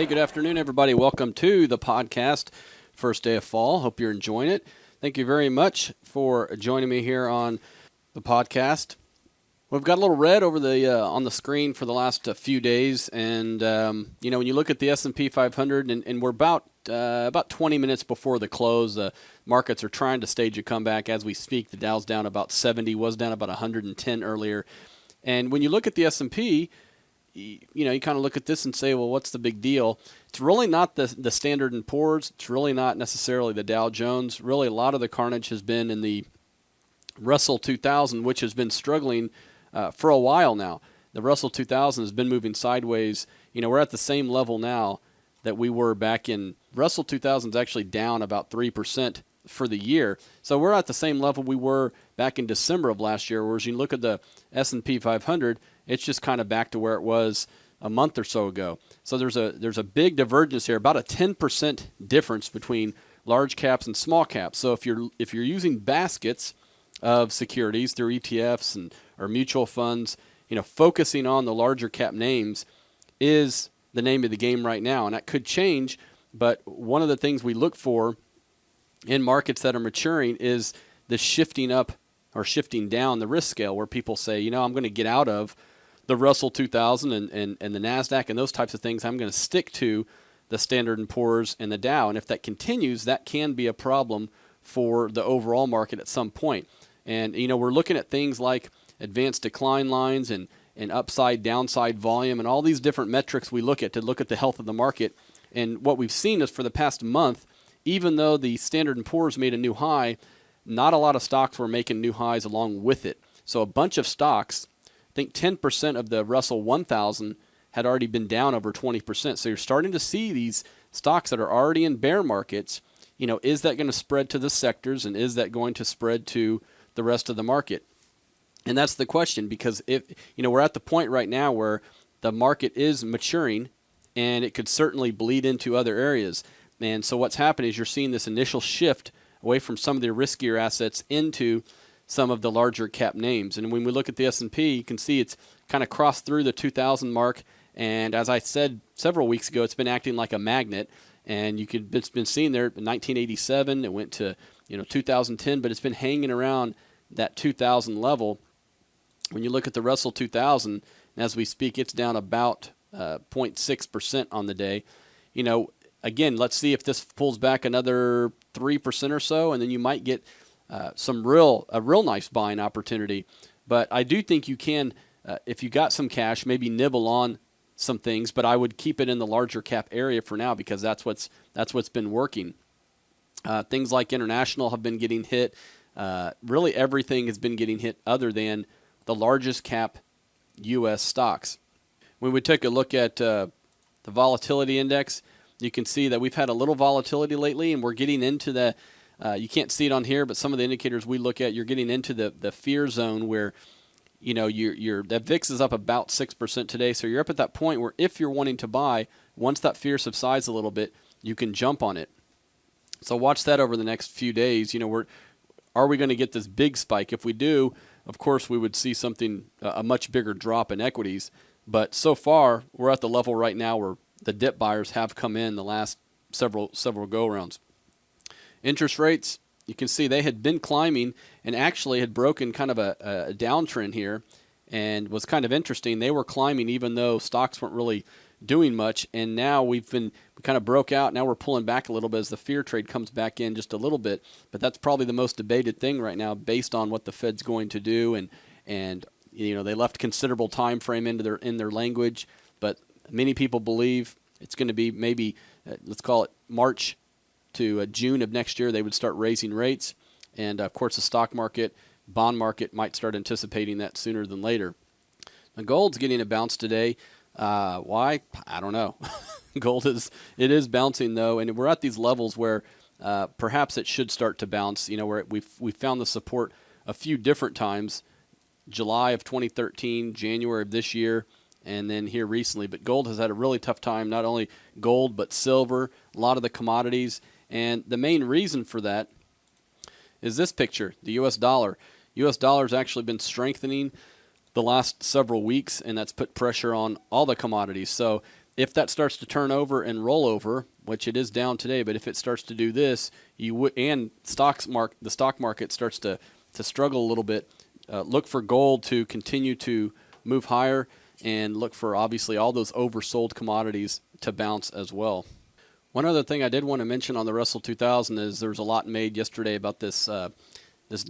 Hey, good afternoon, everybody. Welcome to the podcast, first day of fall. Hope you're enjoying it. Thank you very much for joining me here on the podcast. We've got a little red over the on the screen for the last few days, and when you look at the S&P 500, and we're about 20 minutes before the close, the markets are trying to stage a comeback as we speak. The Dow's down about 70, was down about 110 earlier, and when you look at the S&P, you kind of look at this and say, well, what's the big deal? It's really not the Standard & Poor's. It's really not necessarily the Dow Jones. Really, a lot of the carnage has been in the Russell 2000, which has been struggling for a while now. The Russell 2000 has been moving sideways. We're at the same level now that we were back in. Russell 2000 is actually down about 3% for the year. So we're at the same level we were back in December of last year, whereas you look at the S&P 500, it's just kind of back to where it was a month or so ago. So there's a big divergence here, about a 10% difference between large caps and small caps. So if you're using baskets of securities through ETFs or mutual funds, focusing on the larger cap names is the name of the game right now, and that could change. But one of the things we look for in markets that are maturing is the shifting up or shifting down the risk scale, where people say, I'm going to get out of the Russell 2000 and the NASDAQ and those types of things. I'm going to stick to the Standard & Poor's and the Dow. And if that continues, that can be a problem for the overall market at some point. And, we're looking at things like advanced decline lines and upside, downside volume and all these different metrics we look at to look at the health of the market. And what we've seen is for the past month, even though the Standard & Poor's made a new high, not a lot of stocks were making new highs along with it. So a bunch of stocks, I think 10% of the Russell 1000 had already been down over 20%. So you're starting to see these stocks that are already in bear markets. Is that going to spread to the sectors, and is that going to spread to the rest of the market? And that's the question, because if we're at the point right now where the market is maturing, and it could certainly bleed into other areas. And so what's happening is you're seeing this initial shift away from some of the riskier assets into some of the larger cap names. And when we look at the S&P, you can see it's kind of crossed through the 2,000 mark. And as I said several weeks ago, it's been acting like a magnet. And it's been seen there in 1987. It went to 2010, but it's been hanging around that 2,000 level. When you look at the Russell 2000, as we speak, it's down about 0.6% on the day. Again, let's see if this pulls back another 3% or so, and then you might get a real nice buying opportunity. But I do think you can, if you got some cash, maybe nibble on some things. But I would keep it in the larger cap area for now, because that's what's been working. Things like international have been getting hit. Really, everything has been getting hit other than the largest cap U.S. stocks. When we take a look at the volatility index, you can see that we've had a little volatility lately, and we're getting into the you can't see it on here, but some of the indicators we look at, you're getting into the fear zone where that VIX is up about 6% today. So you're up at that point where if you're wanting to buy, once that fear subsides a little bit, you can jump on it. So watch that over the next few days. Are we going to get this big spike? If we do, of course, we would see a much bigger drop in equities. But so far, we're at the level right now where the dip buyers have come in the last several go-rounds. Interest rates, you can see they had been climbing and actually had broken kind of a downtrend here, and was kind of interesting. They were climbing even though stocks weren't really doing much, and now we kind of broke out. Now we're pulling back a little bit as the fear trade comes back in just a little bit. But that's probably the most debated thing right now based on what the Fed's going to do, and they left considerable time frame in their language, but many people believe it's going to be maybe, let's call it March to June of next year, they would start raising rates. And, of course, the stock market, bond market might start anticipating that sooner than later. Now, gold's getting a bounce today. Why? I don't know. Gold is bouncing, though, and we're at these levels where perhaps it should start to bounce, where we found the support a few different times, July of 2013, January of this year, and then here recently. But gold has had a really tough time, not only gold, but silver, a lot of the commodities. And the main reason for that is this picture, the U.S. dollar. U.S. dollar has actually been strengthening the last several weeks, and that's put pressure on all the commodities. So if that starts to turn over and roll over, which it is down today, but if it starts to do this, the stock market starts to struggle a little bit, look for gold to continue to move higher, and look for obviously all those oversold commodities to bounce as well. One other thing I did want to mention on the Russell 2000 is there was a lot made yesterday about this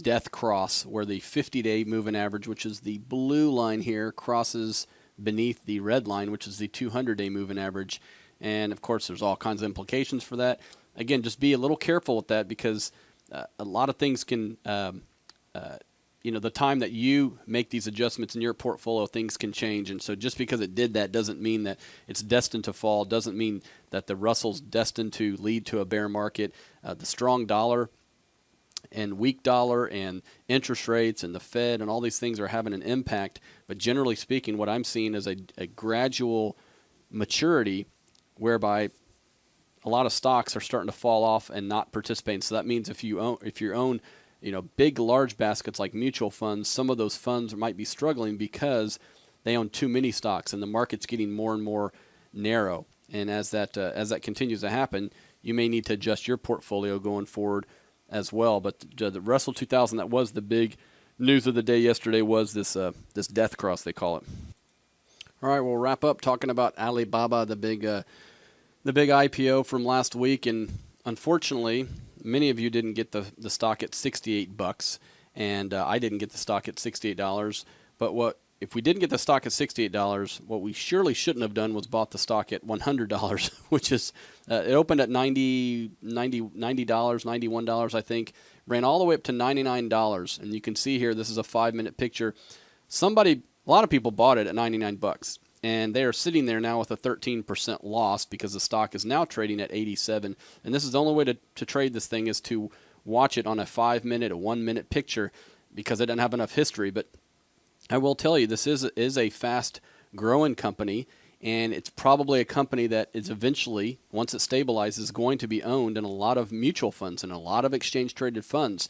death cross where the 50-day moving average, which is the blue line here, crosses beneath the red line, which is the 200-day moving average. And of course, there's all kinds of implications for that. Again, just be a little careful with that because a lot of things can, the time that you make these adjustments in your portfolio, things can change. And so just because it did that doesn't mean that it's destined to fall, doesn't mean that the Russell's destined to lead to a bear market. The strong dollar and weak dollar and interest rates and the Fed and all these things are having an impact. But generally speaking, what I'm seeing is a gradual maturity whereby a lot of stocks are starting to fall off and not participate. So that means if you own big, large baskets like mutual funds, some of those funds might be struggling because they own too many stocks and the market's getting more and more narrow. And as that continues to happen, you may need to adjust your portfolio going forward as well. But the Russell 2000, that was the big news of the day yesterday, was this death cross, they call it. All right, we'll wrap up talking about Alibaba, the big IPO from last week. And unfortunately, many of you didn't get the stock at $68, and I didn't get the stock at $68. But if we didn't get the stock at $68, what we surely shouldn't have done was bought the stock at $100, which is it opened at $90, $91, I think, ran all the way up to $99. And you can see here, this is a 5-minute picture. A lot of people bought it at $99. And they are sitting there now with a 13% loss because the stock is now trading at 87. And this is the only way to trade this thing is to watch it on a 5-minute, a 1-minute picture because it doesn't have enough history. But I will tell you, this is a fast-growing company, and it's probably a company that is eventually, once it stabilizes, going to be owned in a lot of mutual funds and a lot of exchange-traded funds.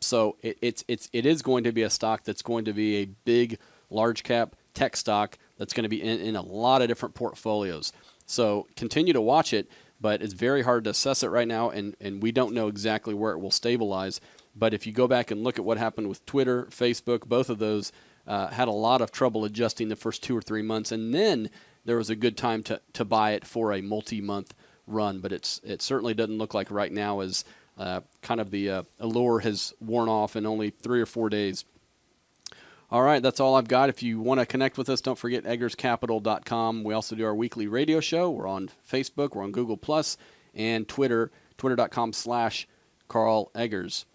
So it is going to be a stock that's going to be a big, large-cap tech stock that's going to be in a lot of different portfolios. So continue to watch it, but it's very hard to assess it right now, and we don't know exactly where it will stabilize. But if you go back and look at what happened with Twitter, Facebook, both of those had a lot of trouble adjusting the first 2 or 3 months, and then there was a good time to buy it for a multi-month run. But it certainly doesn't look like right now as kind of the allure has worn off in only 3 or 4 days. All right, that's all I've got. If you want to connect with us, don't forget eggerscapital.com. We also do our weekly radio show. We're on Facebook, we're on Google+, and Twitter, twitter.com/Carl Eggers.